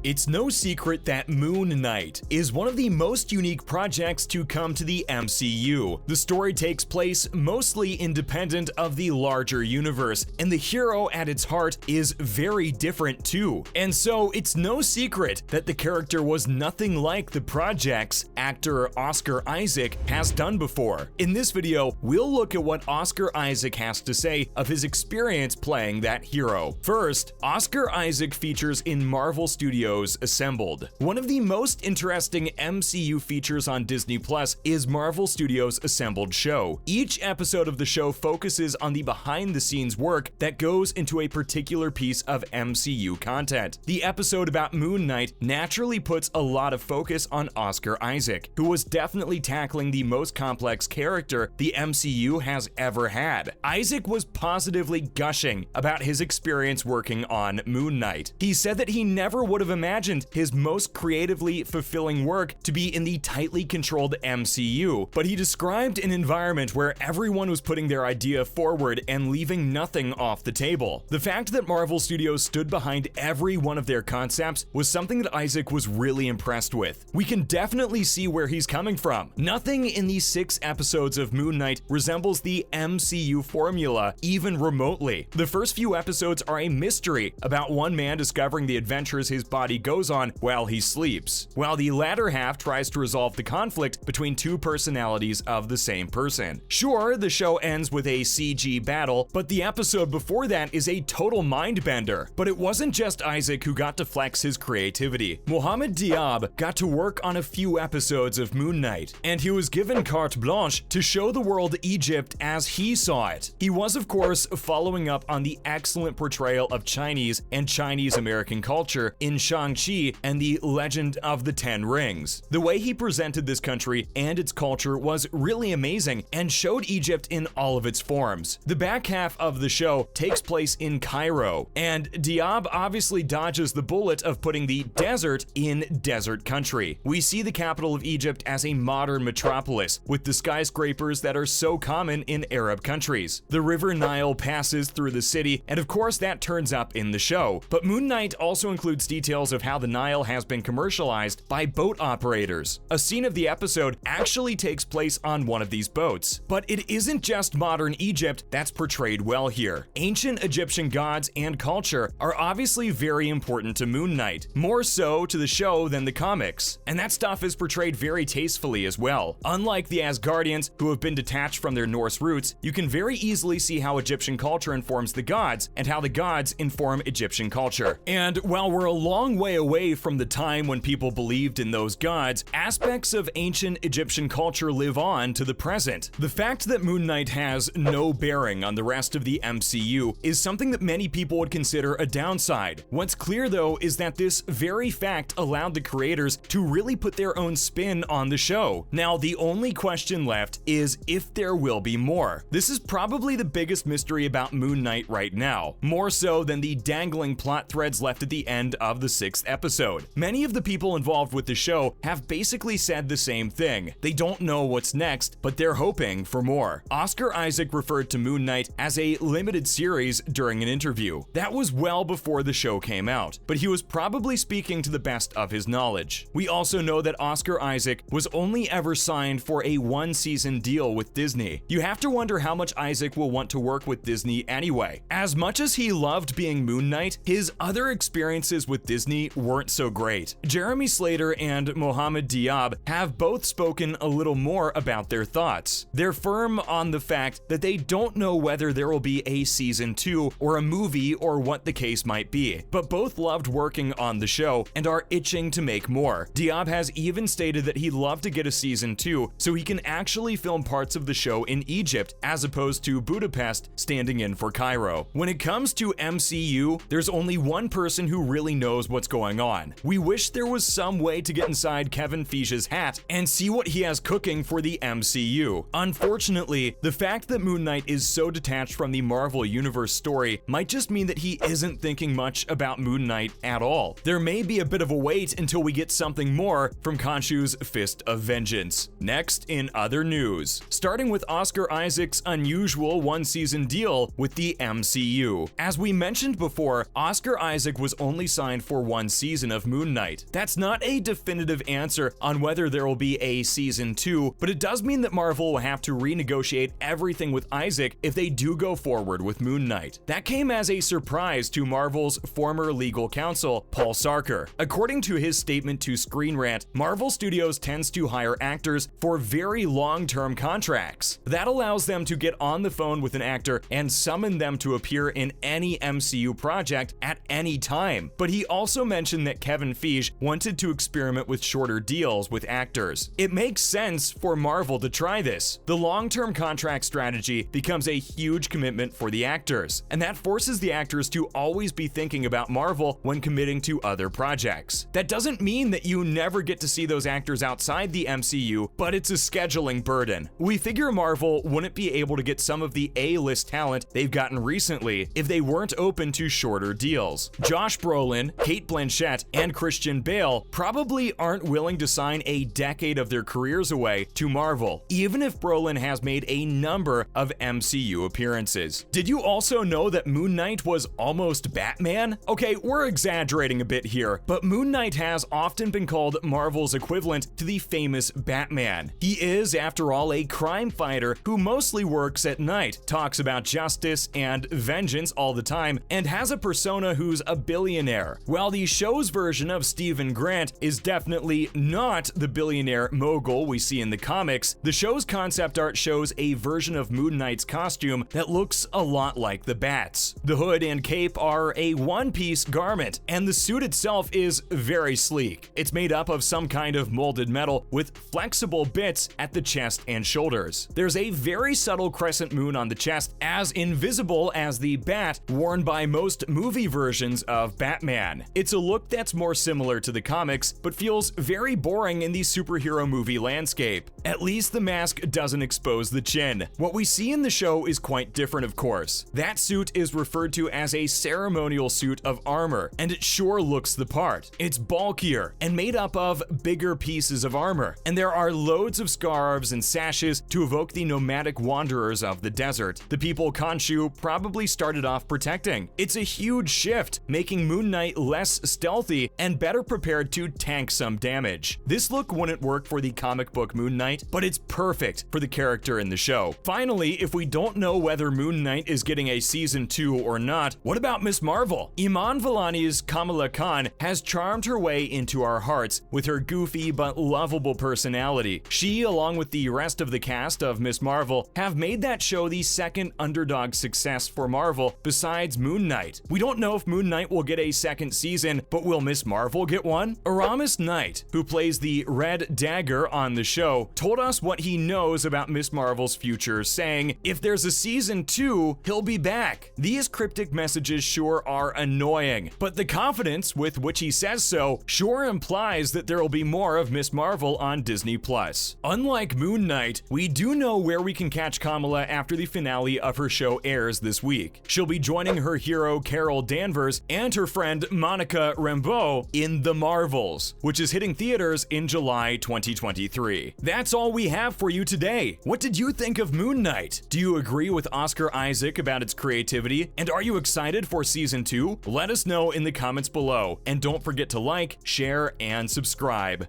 It's no secret that Moon Knight is one of the most unique projects to come to the MCU. The story takes place mostly independent of the larger universe, and the hero at its heart is very different too. And so it's no secret that the character was nothing like the projects actor Oscar Isaac has done before. In this video, we'll look at what Oscar Isaac has to say of his experience playing that hero. First, Oscar Isaac features in Marvel Studios Assembled. One of the most interesting MCU features on Disney Plus is Marvel Studios Assembled show. Each episode of the show focuses on the behind-the-scenes work that goes into a particular piece of MCU content. The episode about Moon Knight naturally puts a lot of focus on Oscar Isaac, who was definitely tackling the most complex character the MCU has ever had. Isaac was positively gushing about his experience working on Moon Knight. He said that he never would have imagined his most creatively fulfilling work to be in the tightly controlled MCU, but he described an environment where everyone was putting their idea forward and leaving nothing off the table. The fact that Marvel Studios stood behind every one of their concepts was something that Isaac was really impressed with. We can definitely see where he's coming from. Nothing in these 6 episodes of Moon Knight resembles the MCU formula even remotely. The first few episodes are a mystery about one man discovering the adventures his body goes on while he sleeps, while the latter half tries to resolve the conflict between 2 personalities of the same person. Sure, the show ends with a CG battle, but the episode before that is a total mind-bender. But it wasn't just Isaac who got to flex his creativity. Mohamed Diab got to work on a few episodes of Moon Knight, and he was given carte blanche to show the world Egypt as he saw it. He was, of course, following up on the excellent portrayal of Chinese and Chinese-American culture in Shang-Chi and the Legend of the Ten Rings. The way he presented this country and its culture was really amazing and showed Egypt in all of its forms. The back half of the show takes place in Cairo, and Diab obviously dodges the bullet of putting the desert in desert country. We see the capital of Egypt as a modern metropolis with the skyscrapers that are so common in Arab countries. The River Nile passes through the city, and of course that turns up in the show. But Moon Knight also includes details of how the Nile has been commercialized by boat operators. A scene of the episode actually takes place on one of these boats. But it isn't just modern Egypt that's portrayed well here. Ancient Egyptian gods and culture are obviously very important to Moon Knight, more so to the show than the comics. And that stuff is portrayed very tastefully as well. Unlike the Asgardians, who have been detached from their Norse roots, you can very easily see how Egyptian culture informs the gods and how the gods inform Egyptian culture. And while we're a long way away from the time when people believed in those gods, aspects of ancient Egyptian culture live on to the present. The fact that Moon Knight has no bearing on the rest of the MCU is something that many people would consider a downside. What's clear though is that this very fact allowed the creators to really put their own spin on the show. Now, the only question left is if there will be more. This is probably the biggest mystery about Moon Knight right now, more so than the dangling plot threads left at the end of the 6th episode. Many of the people involved with the show have basically said the same thing. They don't know what's next, but they're hoping for more. Oscar Isaac referred to Moon Knight as a limited series during an interview. That was well before the show came out, but he was probably speaking to the best of his knowledge. We also know that Oscar Isaac was only ever signed for a 1-season deal with Disney. You have to wonder how much Isaac will want to work with Disney anyway. As much as he loved being Moon Knight, his other experiences with Disney weren't so great. Jeremy Slater and Mohamed Diab have both spoken a little more about their thoughts. They're firm on the fact that they don't know whether there will be a season 2 or a movie or what the case might be, but both loved working on the show and are itching to make more. Diab has even stated that he'd love to get a season 2 so he can actually film parts of the show in Egypt as opposed to Budapest standing in for Cairo. When it comes to MCU, there's only one person who really knows what's going on. We wish there was some way to get inside Kevin Feige's hat and see what he has cooking for the MCU. Unfortunately, the fact that Moon Knight is so detached from the Marvel Universe story might just mean that he isn't thinking much about Moon Knight at all. There may be a bit of a wait until we get something more from Khonshu's Fist of Vengeance. Next, in other news, starting with Oscar Isaac's unusual 1-season deal with the MCU. As we mentioned before, Oscar Isaac was only signed for one season of Moon Knight. That's not a definitive answer on whether there will be a season 2, but it does mean that Marvel will have to renegotiate everything with Issac if they do go forward with Moon Knight. That came as a surprise to Marvel's former legal counsel, Paul Sarker. According to his statement to Screen Rant, Marvel Studios tends to hire actors for very long-term contracts. That allows them to get on the phone with an actor and summon them to appear in any MCU project at any time. But he also mentioned that Kevin Feige wanted to experiment with shorter deals with actors. It makes sense for Marvel to try this. The long-term contract strategy becomes a huge commitment for the actors, and that forces the actors to always be thinking about Marvel when committing to other projects. That doesn't mean that you never get to see those actors outside the MCU, but it's a scheduling burden. We figure Marvel wouldn't be able to get some of the A-list talent they've gotten recently if they weren't open to shorter deals. Josh Brolin, Cate Blanchett, and Christian Bale probably aren't willing to sign a decade of their careers away to Marvel, even if Brolin has made a number of MCU appearances. Did you also know that Moon Knight was almost Batman? Okay, we're exaggerating a bit here, but Moon Knight has often been called Marvel's equivalent to the famous Batman. He is, after all, a crime fighter who mostly works at night, talks about justice and vengeance all the time, and has a persona who's a billionaire. While the show's version of Stephen Grant is definitely not the billionaire mogul we see in the comics, the show's concept art shows a version of Moon Knight's costume that looks a lot like the Bat's. The hood and cape are a one-piece garment, and the suit itself is very sleek. It's made up of some kind of molded metal with flexible bits at the chest and shoulders. There's a very subtle crescent moon on the chest, as invisible as the bat worn by most movie versions of Batman. It's a look that's more similar to the comics, but feels very boring in the superhero movie landscape. At least the mask doesn't expose the chin. What we see in the show is quite different, of course. That suit is referred to as a ceremonial suit of armor, and it sure looks the part. It's bulkier and made up of bigger pieces of armor, and there are loads of scarves and sashes to evoke the nomadic wanderers of the desert, the people Khonshu probably started off protecting. It's a huge shift, making Moon Knight less stealthy and better prepared to tank some damage. This look wouldn't work for the comic book Moon Knight, but it's perfect for the character in the show. Finally, if we don't know whether Moon Knight is getting a season 2 or not, what about Ms. Marvel? Iman Vellani's Kamala Khan has charmed her way into our hearts with her goofy but lovable personality. She, along with the rest of the cast of Ms. Marvel, have made that show the second underdog success for Marvel besides Moon Knight. We don't know if Moon Knight will get a second season, but will Ms. Marvel get one? Aramis Knight, who plays the Red Dagger on the show, told us what he knows about Ms. Marvel's future, saying, "If there's a season 2, he'll be back." These cryptic messages sure are annoying, but the confidence with which he says so sure implies that there will be more of Ms. Marvel on Disney+. Unlike Moon Knight, we do know where we can catch Kamala after the finale of her show airs this week. She'll be joining her hero Carol Danvers and her friend Monica Rambeau in The Marvels, which is hitting theaters in July 2023. That's all we have for you today. What did you think of Moon Knight? Do you agree with Oscar Isaac about its creativity? And are you excited for season 2? Let us know in the comments below. And don't forget to like, share, and subscribe.